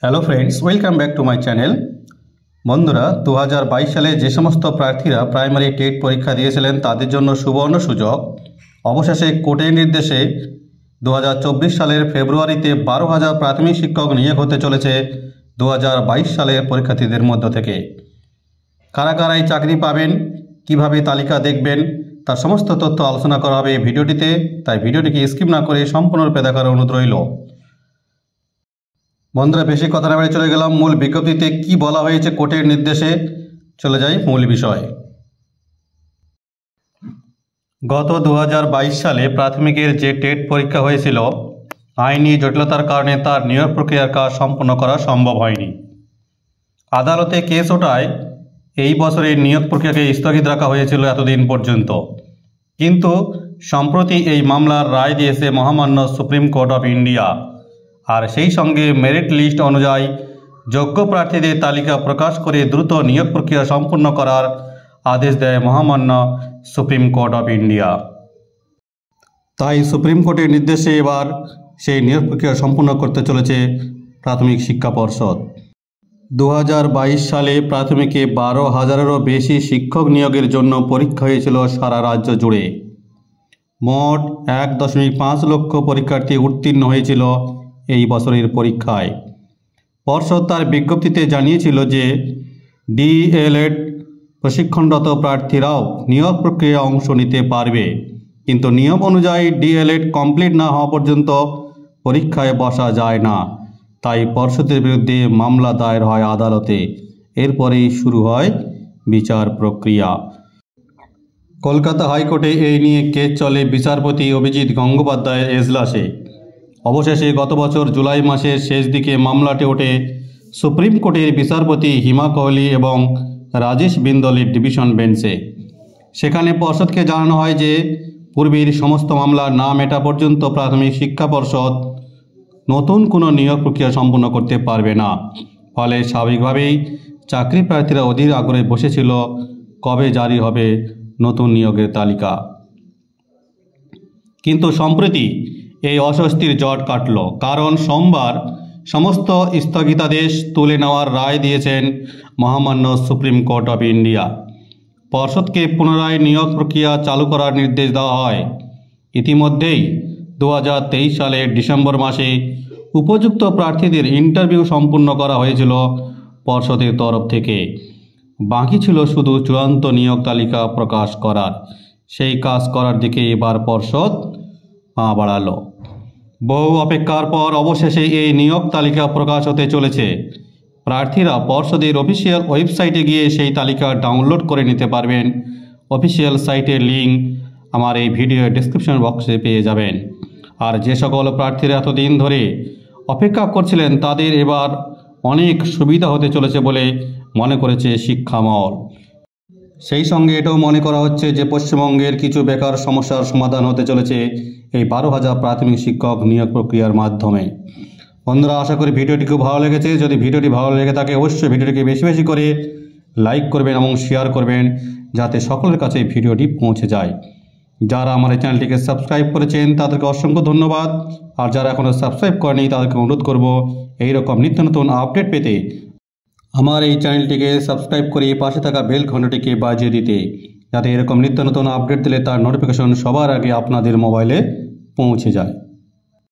Hello friends, welcome back to my channel. বন্ধুরা, 2022 সালে যে সমস্ত প্রার্থীরা প্রাইমারি টেট পরীক্ষা দিয়েছিলেন তাদের জন্য সুবর্ণ সুযোগ। অবশেষে কোর্টের নির্দেশে 2024 সালের ফেব্রুয়ারিতে 12,000 প্রাথমিক শিক্ষক নিয়োগ হতে চলেছে 2022 সালের পরীক্ষার্থীদের মধ্য থেকে। কারা কারা এই চাকরি পাবেন, কিভাবে তালিকা দেখবেন, তার সমস্ত তথ্য আলোচনা করা হবে এই ভিডিওটিতে। তাই ভিডিওটিকে স্কিপ না করে সম্পূর্ণরূপে দেখার অনুরোধ রইল। বন্ধুরা, বেশি কথা না বেড়ে চলে গেলাম মূল বিজ্ঞপ্তিতে কি বলা হয়েছে কোর্টের নির্দেশে। চলে যাই মূল বিষয়। গত 2022 সালে প্রাথমিকের যে টেট পরীক্ষা হয়েছিল, আইনি জটিলতার কারণে তার নিয়োগ প্রক্রিয়ার কাজ সম্পন্ন করা সম্ভব হয়নি। আদালতে কেস ওঠায় এই বছরের নিয়োগ প্রক্রিয়াকে স্থগিত রাখা হয়েছিল এতদিন পর্যন্ত। কিন্তু সম্প্রতি এই মামলার রায় দিয়েছে মহামান্য সুপ্রিম কোর্ট অফ ইন্ডিয়া। আর সেই সঙ্গে মেরিট লিস্ট অনুযায়ী যোগ্য প্রার্থীদের তালিকা প্রকাশ করে দ্রুত নিয়োগ প্রক্রিয়া সম্পূর্ণ করার আদেশ দেয় মহামান্য সুপ্রিম কোর্ট অফ ইন্ডিয়া। তাই সুপ্রিম কোর্টের নির্দেশে এবার সেই নিয়োগ প্রক্রিয়া সম্পূর্ণ করতে চলেছে প্রাথমিক শিক্ষা পর্ষদ। 2022 সালে প্রাথমিকে 12,000-এরও বেশি শিক্ষক নিয়োগের জন্য পরীক্ষা হয়েছিল সারা রাজ্য জুড়ে। মোট 1.5 লক্ষ পরীক্ষার্থী উত্তীর্ণ হয়েছিল এই বছরের পরীক্ষায়। পর্ষদ তার বিজ্ঞপ্তিতে জানিয়েছিল যে ডিএলএড প্রশিক্ষণরত প্রার্থীরাও নিয়োগ প্রক্রিয়ায় অংশ নিতে পারবে, কিন্তু নিয়ম অনুযায়ী ডিএলএড কমপ্লিট না হওয়া পর্যন্ত পরীক্ষায় বসা যায় না। তাই পর্ষদের বিরুদ্ধে মামলা দায়ের হয় আদালতে। এরপরেই শুরু হয় বিচার প্রক্রিয়া। কলকাতা হাইকোর্টে এই নিয়ে কেস চলে বিচারপতি অভিজিৎ গঙ্গোপাধ্যায়ের এজলাসে। অবশেষে গত বছর জুলাই মাসের শেষ দিকে মামলাটি ওঠে সুপ্রিম কোর্টের বিচারপতি হিমা কোহলি এবং রাজেশ বিন্দলের ডিভিশন বেঞ্চে। সেখানে পর্ষদকে জানানো হয় যে পূর্বের সমস্ত মামলা না মেটা পর্যন্ত প্রাথমিক শিক্ষা পর্ষদ নতুন কোনো নিয়োগ প্রক্রিয়া সম্পন্ন করতে পারবে না। ফলে স্বাভাবিকভাবেই চাকরি প্রার্থীরা অধীর আগ্রহে বসেছিল কবে জারি হবে নতুন নিয়োগের তালিকা। কিন্তু সম্প্রতি এই অস্বস্তির জট কাটল, কারণ সোমবার সমস্ত স্থগিতাদেশ তুলে নেওয়ার রায় দিয়েছেন মহামান্য সুপ্রিম কোর্ট অফ ইন্ডিয়া। পর্ষদকে পুনরায় নিয়োগ প্রক্রিয়া চালু করার নির্দেশ দেওয়া হয়। ইতিমধ্যেই 2023 সালের ডিসেম্বর মাসে উপযুক্ত প্রার্থীদের ইন্টারভিউ সম্পূর্ণ করা হয়েছিল পর্ষদের তরফ থেকে। বাকি ছিল শুধু চূড়ান্ত নিয়োগ তালিকা প্রকাশ করার। সেই কাজ করার দিকে এবার পর্ষদ পা বাড়ালো। বহু অপেক্ষার পর অবশেষে এই নিয়োগ তালিকা প্রকাশ হতে চলেছে। প্রার্থীরা পর্ষদের অফিসিয়াল ওয়েবসাইটে গিয়ে সেই তালিকা ডাউনলোড করে নিতে পারবেন। অফিসিয়াল সাইটের লিঙ্ক আমার এই ভিডিও ডেসক্রিপশন বক্সে পেয়ে যাবেন। আর যে সকল প্রার্থীরা এতদিন ধরে অপেক্ষা করছিলেন তাদের এবার অনেক সুবিধা হতে চলেছে বলে মনে করেছে শিক্ষামহল। সেই সঙ্গে এটাও মনে করা হচ্ছে যে পশ্চিমবঙ্গের কিছু বেকার সমস্যার সমাধান হতে চলেছে এই 12,000 প্রাথমিক শিক্ষক নিয়োগ প্রক্রিয়ার মাধ্যমে। বন্ধুরা, আশা করি ভিডিওটি খুব ভালো লেগেছে। যদি ভিডিওটি ভালো লেগে থাকে অবশ্যই ভিডিওটিকে বেশি বেশি করে লাইক করবেন এবং শেয়ার করবেন, যাতে সকলের কাছে ভিডিওটি পৌঁছে যায়। যারা আমার এই চ্যানেলটিকে সাবস্ক্রাইব করেছেন তাদেরকে অসংখ্য ধন্যবাদ। আর যারা এখনও সাবস্ক্রাইব করেনি তাদেরকে অনুরোধ করব এইরকম নিত্য নতুন আপডেট পেতে আমার এই চ্যানেলটিকে সাবস্ক্রাইব করে পাশে থাকা বেল ঘন্টাটিকে বাজিয়ে দিতে, যাতে এরকম নিত্য নতুন আপডেট দিলে তার নোটিফিকেশন সবার আগে আপনাদের মোবাইলে পৌঁছে যায়।